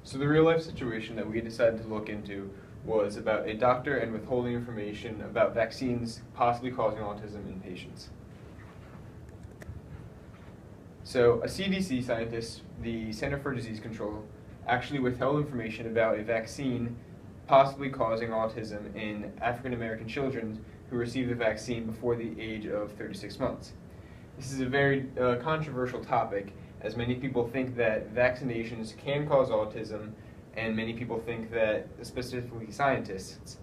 So the real life situation that we decided to look into was about a doctor and withholding information about vaccines possibly causing autism in patients. So a CDC scientist, the Center for Disease Control, actually withheld information about a vaccine possibly causing autism in African American children who received the vaccine before the age of 36 months. This is a very controversial topic, as many people think that vaccinations can cause autism, and many people think that, specifically scientists,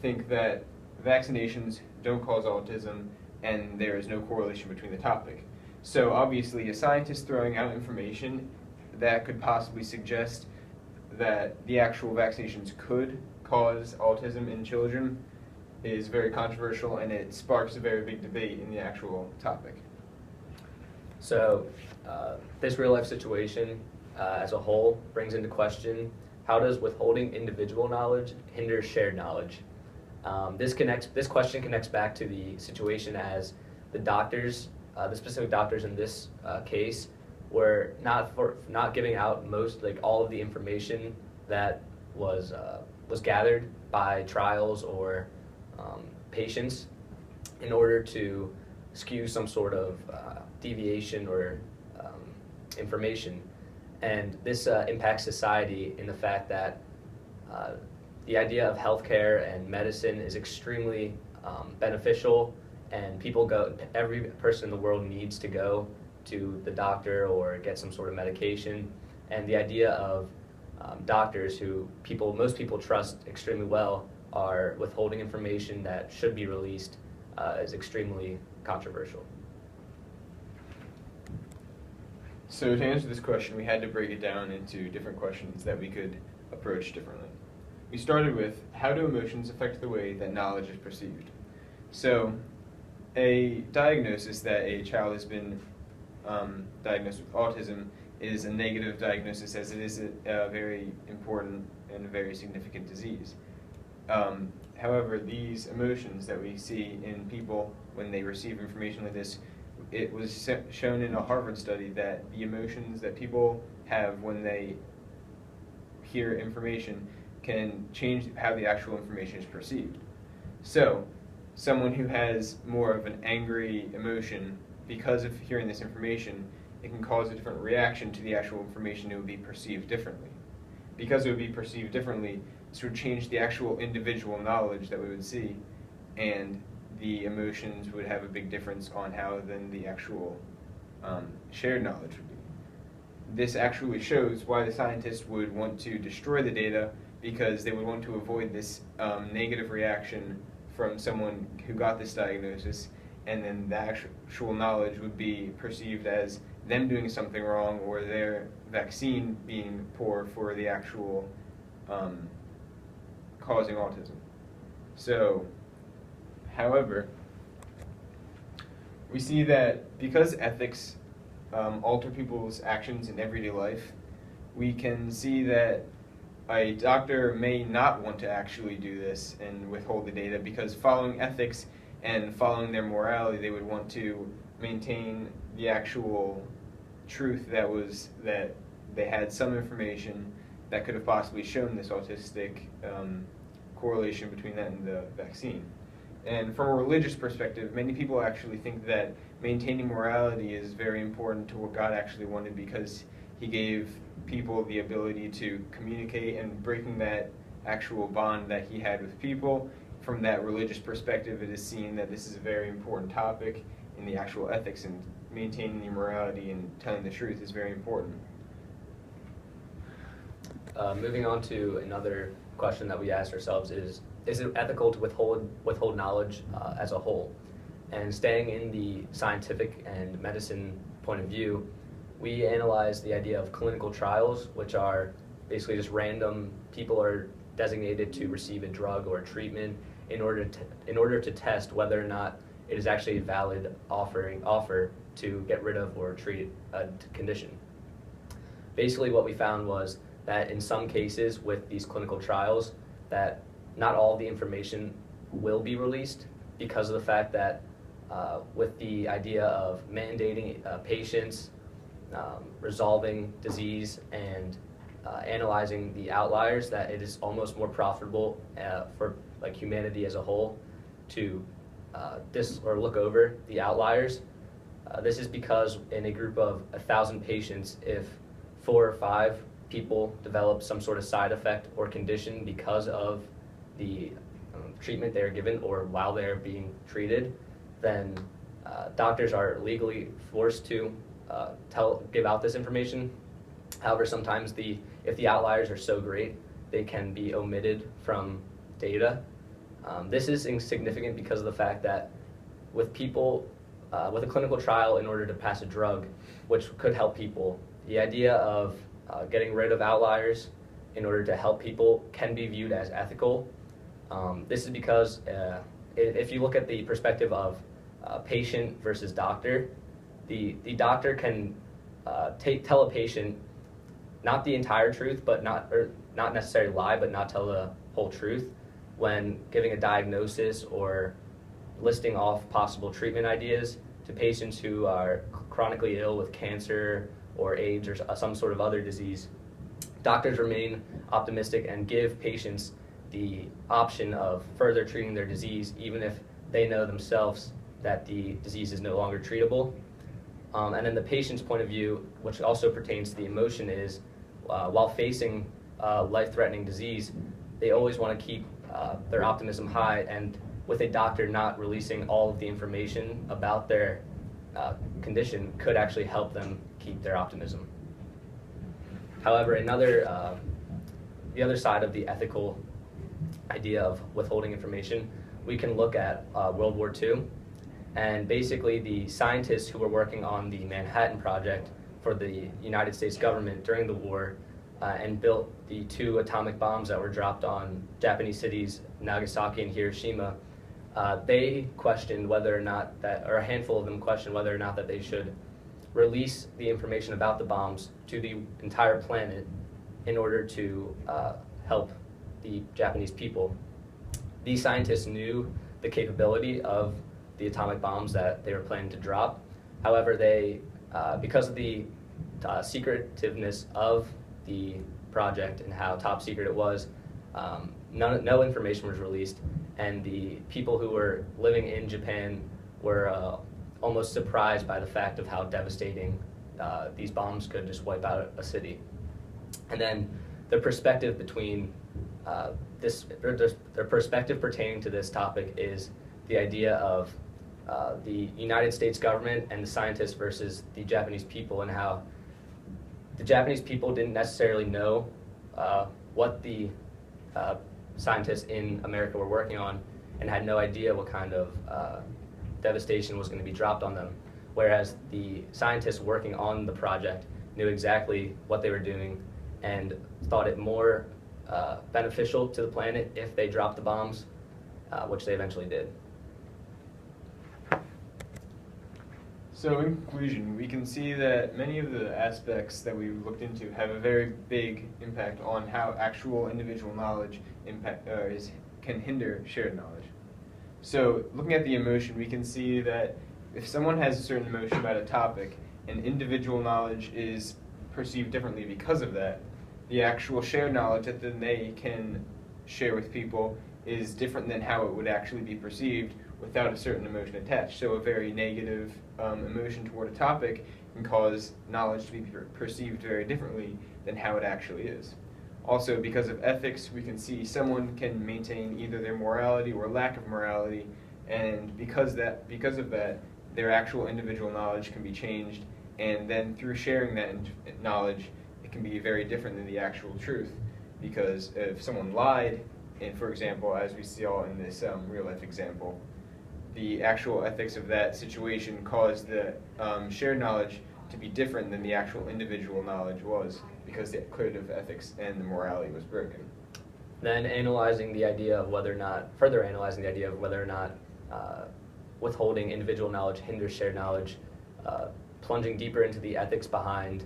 think that vaccinations don't cause autism and there is no correlation between the topic. So obviously a scientist throwing out information that could possibly suggest that the actual vaccinations could cause autism in children is very controversial, and it sparks a very big debate in the actual topic. So this real-life situation as a whole brings into question, how does withholding individual knowledge hinder shared knowledge? This question connects back to the situation as the doctors, the specific doctors in this case, were not giving out all of the information that was gathered by trials or patients in order to skew some sort of deviation or information. And this impacts society in the fact that the idea of healthcare and medicine is extremely beneficial, and every person in the world needs to go to the doctor or get some sort of medication. And the idea of doctors who most people trust extremely well are withholding information that should be released is extremely controversial. So to answer this question, we had to break it down into different questions that we could approach differently. We started with, how do emotions affect the way that knowledge is perceived? So a diagnosis that a child has been diagnosed with autism is a negative diagnosis, as it is a very important and a very significant disease. However, these emotions that we see in people when they receive information like this, it was shown in a Harvard study that the emotions that people have when they hear information can change how the actual information is perceived. So, someone who has more of an angry emotion, because of hearing this information, it can cause a different reaction to the actual information. It would be perceived differently. Because it would be perceived differently, this would change the actual individual knowledge that we would see, and the emotions would have a big difference on how then the actual shared knowledge would be. This actually shows why the scientists would want to destroy the data, because they would want to avoid this negative reaction from someone who got this diagnosis, and then the actual knowledge would be perceived as them doing something wrong or their vaccine being poor for the actual causing autism. So, however, we see that because ethics alter people's actions in everyday life, we can see that a doctor may not want to actually do this and withhold the data, because following ethics and following their morality, they would want to maintain the actual truth that they had some information that could have possibly shown this autistic correlation between that and the vaccine. And from a religious perspective, many people actually think that maintaining morality is very important to what God actually wanted, because He gave people the ability to communicate, and breaking that actual bond that He had with people. From that religious perspective, it is seen that this is a very important topic in the actual ethics, and maintaining the morality and telling the truth is very important. Moving on to another question that we asked ourselves is it ethical to withhold knowledge as a whole? And staying in the scientific and medicine point of view, we analyzed the idea of clinical trials, which are basically just random people are designated to receive a drug or a treatment in order to test whether or not it is actually a valid offer to get rid of or treat a condition. Basically what we found was that in some cases with these clinical trials, that not all the information will be released, because of the fact that with the idea of mandating patients resolving disease and analyzing the outliers that it is almost more profitable for like humanity as a whole to look over the outliers. This is because in a group of 1,000 patients, if 4 or 5 people develop some sort of side effect or condition because of the treatment they are given or while they are being treated, then doctors are legally forced to give out this information. However, sometimes if the outliers are so great, they can be omitted from data. This is insignificant because of the fact that with people, with a clinical trial in order to pass a drug, which could help people, the idea of getting rid of outliers in order to help people can be viewed as ethical. This is because if you look at the perspective of patient versus doctor, the doctor can tell a patient not the entire truth, but not necessarily lie, but not tell the whole truth when giving a diagnosis or listing off possible treatment ideas to patients who are chronically ill with cancer or AIDS or some sort of other disease. Doctors remain optimistic and give patients the option of further treating their disease, even if they know themselves that the disease is no longer treatable. And then the patient's point of view, which also pertains to the emotion, is while facing life-threatening disease, they always want to keep their optimism high, and with a doctor not releasing all of the information about their condition could actually help them keep their optimism. However, the other side of the ethical idea of withholding information, we can look at World War II. And basically the scientists who were working on the Manhattan Project for the United States government during the war and built the 2 atomic bombs that were dropped on Japanese cities, Nagasaki and Hiroshima, they questioned whether or not or a handful of them questioned whether or not that they should release the information about the bombs to the entire planet in order to help the Japanese people. These scientists knew the capability of the atomic bombs that they were planning to drop. However, they, because of the secretiveness of the project and how top secret it was, no information was released, and the people who were living in Japan were almost surprised by the fact of how devastating these bombs could just wipe out a city. And then the perspective between their perspective pertaining to this topic is the idea of the United States government and the scientists versus the Japanese people, and how the Japanese people didn't necessarily know what the scientists in America were working on and had no idea what kind of devastation was going to be dropped on them, whereas the scientists working on the project knew exactly what they were doing and thought it more beneficial to the planet if they dropped the bombs, which they eventually did. So in conclusion, we can see that many of the aspects that we looked into have a very big impact on how actual individual knowledge can hinder shared knowledge. So looking at the emotion, we can see that if someone has a certain emotion about a topic and individual knowledge is perceived differently because of that, the actual shared knowledge that then they can share with people is different than how it would actually be perceived without a certain emotion attached. So a very negative emotion toward a topic can cause knowledge to be perceived very differently than how it actually is. Also, because of ethics, we can see someone can maintain either their morality or lack of morality, and because of that, their actual individual knowledge can be changed, and then through sharing that knowledge, it can be very different than the actual truth. Because if someone lied, and for example, as we saw in this real-life example, the actual ethics of that situation caused the shared knowledge to be different than the actual individual knowledge was, because the code of ethics and the morality was broken. Then further analyzing the idea of whether or not withholding individual knowledge hinders shared knowledge, plunging deeper into the ethics behind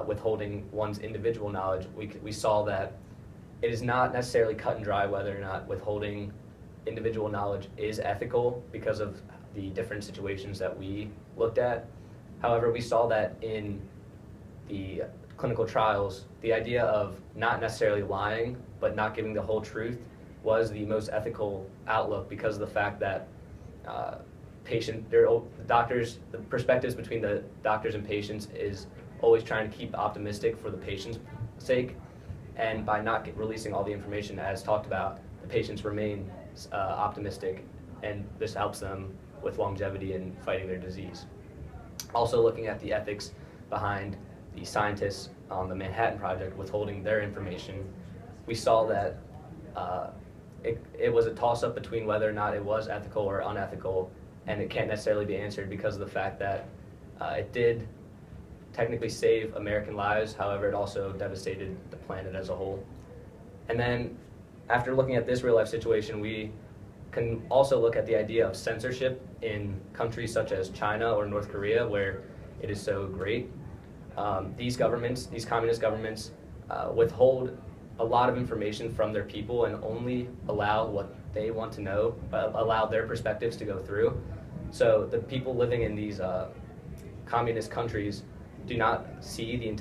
withholding one's individual knowledge, we saw that it is not necessarily cut and dry whether or not withholding individual knowledge is ethical because of the different situations that we looked at. However, we saw that in the clinical trials, the idea of not necessarily lying, but not giving the whole truth was the most ethical outlook because of the fact that the perspectives between the doctors and patients is always trying to keep optimistic for the patient's sake, and by not releasing all the information as talked about, the patients remain optimistic, and this helps them with longevity and fighting their disease. Also looking at the ethics behind the scientists on the Manhattan Project withholding their information, we saw that it was a toss-up between whether or not it was ethical or unethical, and it can't necessarily be answered because of the fact that it did technically save American lives, however it also devastated the planet as a whole. And then after looking at this real-life situation, we can also look at the idea of censorship in countries such as China or North Korea, where it is so great. These communist governments, withhold a lot of information from their people and only allow what they want to know, allow their perspectives to go through. So the people living in these communist countries do not see the entire